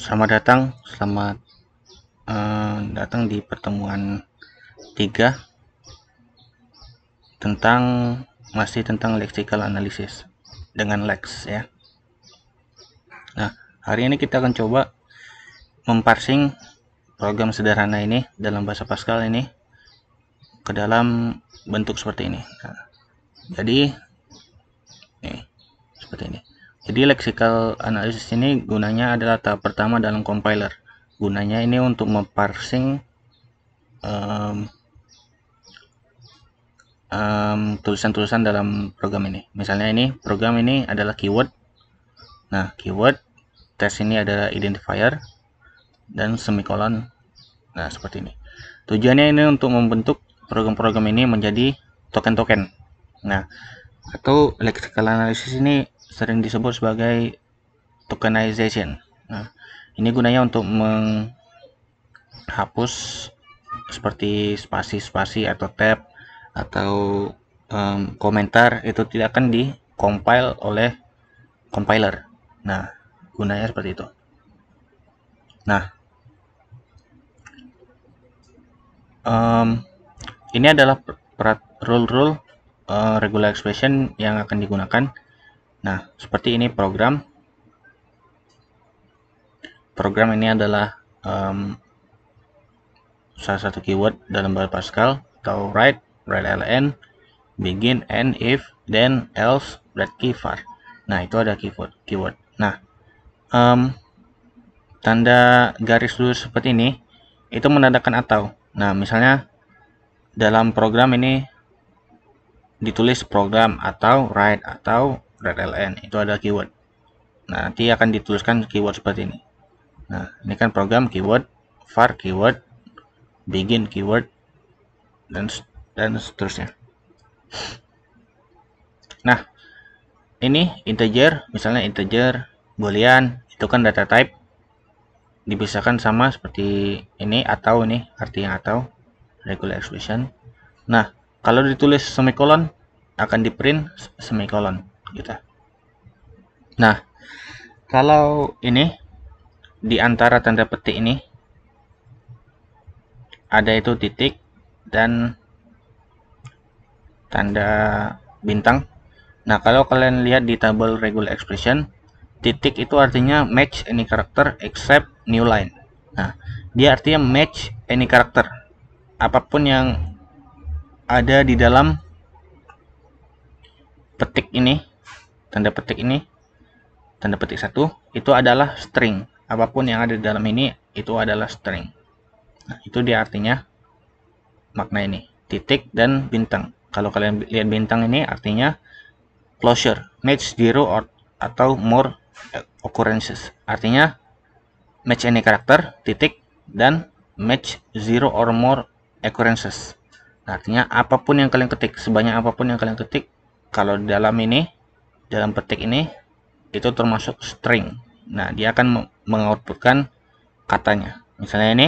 Selamat datang di pertemuan 3 masih tentang lexical analysis dengan Lex ya. Nah, hari ini kita akan coba memparsing program sederhana ini dalam bahasa Pascal ini ke dalam bentuk seperti ini. Nah, jadi seperti ini. Jadi lexical analysis ini gunanya adalah tahap pertama dalam compiler. Gunanya ini untuk memparsing tulisan-tulisan dalam program ini. Misalnya ini program ini adalah keyword. Nah, keyword test ini adalah identifier dan semikolon. Nah, seperti ini. Tujuannya ini untuk membentuk program-program ini menjadi token-token. Nah, atau lexical analysis ini sering disebut sebagai tokenization. Nah, ini gunanya untuk menghapus seperti spasi-spasi atau tab atau komentar, itu tidak akan di-compile oleh compiler. Nah, gunanya seperti itu. Nah, ini adalah rule regular expression yang akan digunakan. Nah, seperti ini program ini adalah salah satu keyword dalam bahasa Pascal, atau write ln, begin, end, if, then, else, break key, var. Nah, itu ada keyword. Nah, tanda garis lurus seperti ini itu menandakan atau. Nah, misalnya dalam program ini ditulis program atau write atau ln, itu ada keyword. Nah, nanti akan dituliskan keyword seperti ini. Nah, ini kan program keyword, var keyword, begin keyword, dan seterusnya. Nah, ini integer, misalnya integer, boolean, itu kan data type, dipisahkan sama seperti ini, atau ini artinya atau, regular expression. Nah, kalau ditulis semikolon akan di print semikolon gitu. Nah, kalau ini di antara tanda petik ini ada itu titik dan tanda bintang. Nah, kalau kalian lihat di tabel regular expression, titik itu artinya match any character except new line. Nah, dia artinya match any character, apapun yang ada di dalam petik ini, tanda petik ini, tanda petik 1 itu adalah string. Apapun yang ada di dalam ini itu adalah string. Nah, itu dia artinya makna ini, titik dan bintang. Kalau kalian lihat bintang ini artinya closure, match zero atau more occurrences. Artinya match any character, titik, dan match zero or more occurrences. Nah, artinya apapun yang kalian ketik, sebanyak apapun yang kalian ketik, kalau dalam petik ini itu termasuk string. Nah, dia akan mengoutputkan katanya. Misalnya ini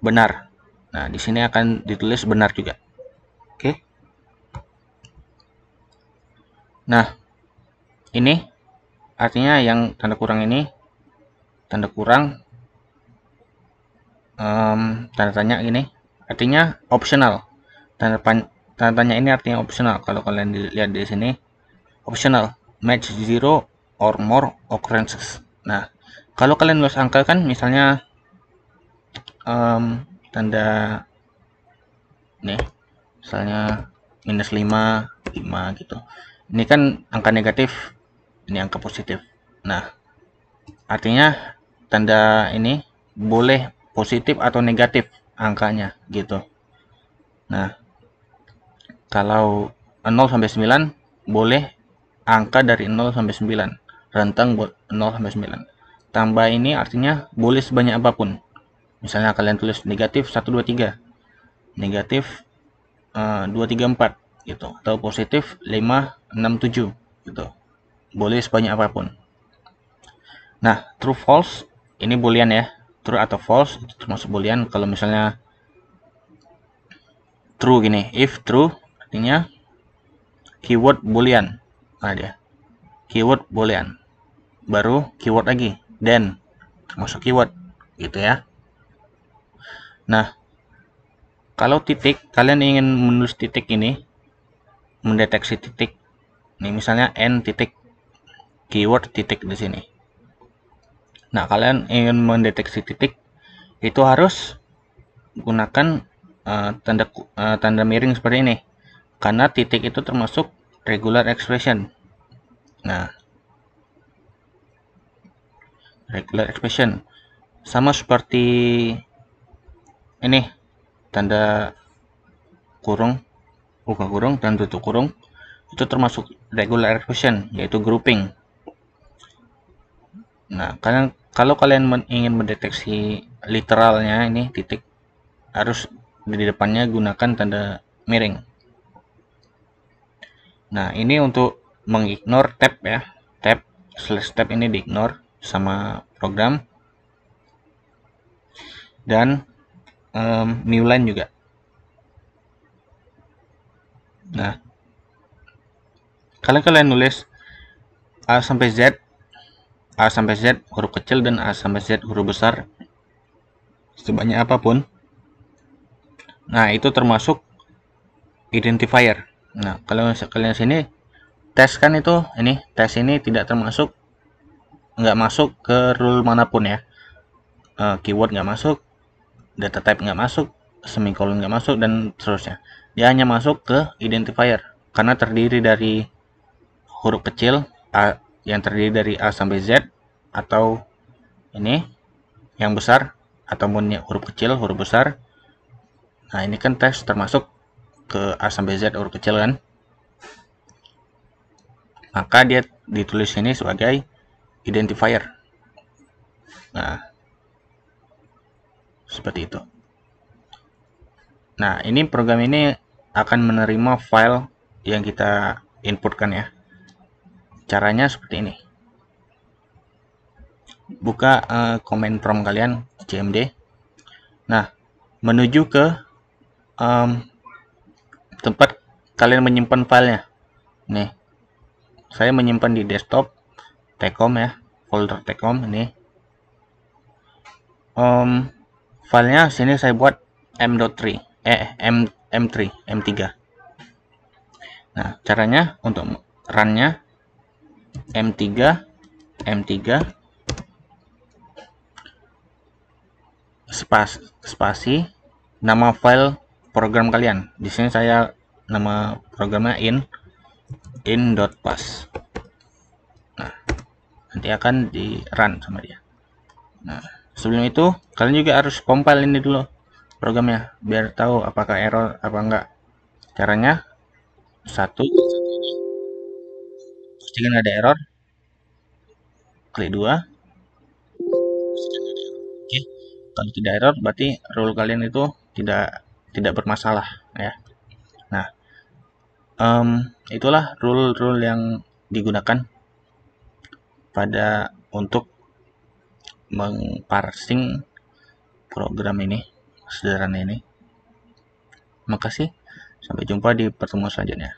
benar. Nah, di sini akan ditulis benar juga. Oke. Nah, ini artinya yang tanda kurang ini, tanda kurang tanda tanya ini artinya optional. Tanda tanya ini artinya optional. Kalau kalian lihat di sini, optional, match zero or more occurrences. Nah, kalau kalian nulis angka kan, misalnya tanda nih, misalnya minus 5 gitu. Ini kan angka negatif, ini angka positif. Nah, artinya tanda ini boleh positif atau negatif angkanya gitu. Nah, kalau 0 sampai 9 boleh angka dari 0 sampai 9, rentang 0 sampai 9. Tambah ini artinya boleh sebanyak apapun. Misalnya kalian tulis negatif 1 2 3, negatif 2 3 4 gitu, atau positif 5 6 7 gitu. Boleh sebanyak apapun. Nah, true false ini boolean ya. True atau false itu termasuk boolean. Kalau misalnya true gini, if true artinya keyword boolean. Nah, dia keyword boolean, baru keyword lagi then termasuk keyword gitu ya. Nah, kalau titik, kalian ingin menulis titik ini, mendeteksi titik. Nih misalnya n titik, keyword titik di sini. Nah, kalian ingin mendeteksi titik, itu harus gunakan tanda miring seperti ini. Karena titik itu termasuk regular expression. Nah, regular expression sama seperti ini, tanda kurung, buka kurung, dan tutup kurung, itu termasuk regular expression, yaitu grouping. Nah, kalau kalian ingin mendeteksi literalnya ini titik, harus di depannya gunakan tanda miring. Nah, ini untuk mengignore tab ya. Tab / tab ini diignore sama program. Dan new line juga. Nah, kalau kalian nulis A sampai Z huruf kecil dan A sampai Z huruf besar sebanyak apapun, nah itu termasuk identifier. Nah, kalau kalian sini tes kan itu, ini tes ini tidak termasuk, nggak masuk ke rule manapun ya. Keyword nggak masuk, data type nggak masuk, semicolon nggak masuk, dan seterusnya. Dia hanya masuk ke identifier karena terdiri dari huruf kecil A, yang terdiri dari A sampai Z, atau ini yang besar, ataupun huruf kecil, huruf besar. Nah, ini kan tes termasuk ke A sampai Z huruf kecil kan, maka dia ditulis ini sebagai identifier. Nah, seperti itu. Nah, ini program ini akan menerima file yang kita inputkan ya. Caranya seperti ini. Buka command prompt kalian, cmd. Nah, menuju ke tempat kalian menyimpan filenya. Nih, saya menyimpan di desktop tcom ya, folder tcom ini. Filenya sini saya buat m.3, m3. Nah, caranya untuk runnya m3 spasi nama file program kalian. Di sini saya nama programnya in.pass. Nah, nanti akan di run sama dia. Nah, sebelum itu kalian juga harus compile ini dulu programnya biar tahu apakah error apa enggak. Caranya satu ini, pastikan ada error, klik 2, pastikan ada error. Oke, kalau tidak error berarti rule kalian itu tidak bermasalah ya. Nah, itulah rule yang digunakan pada untuk mengparsing program ini sederhana ini. Makasih, sampai jumpa di pertemuan selanjutnya.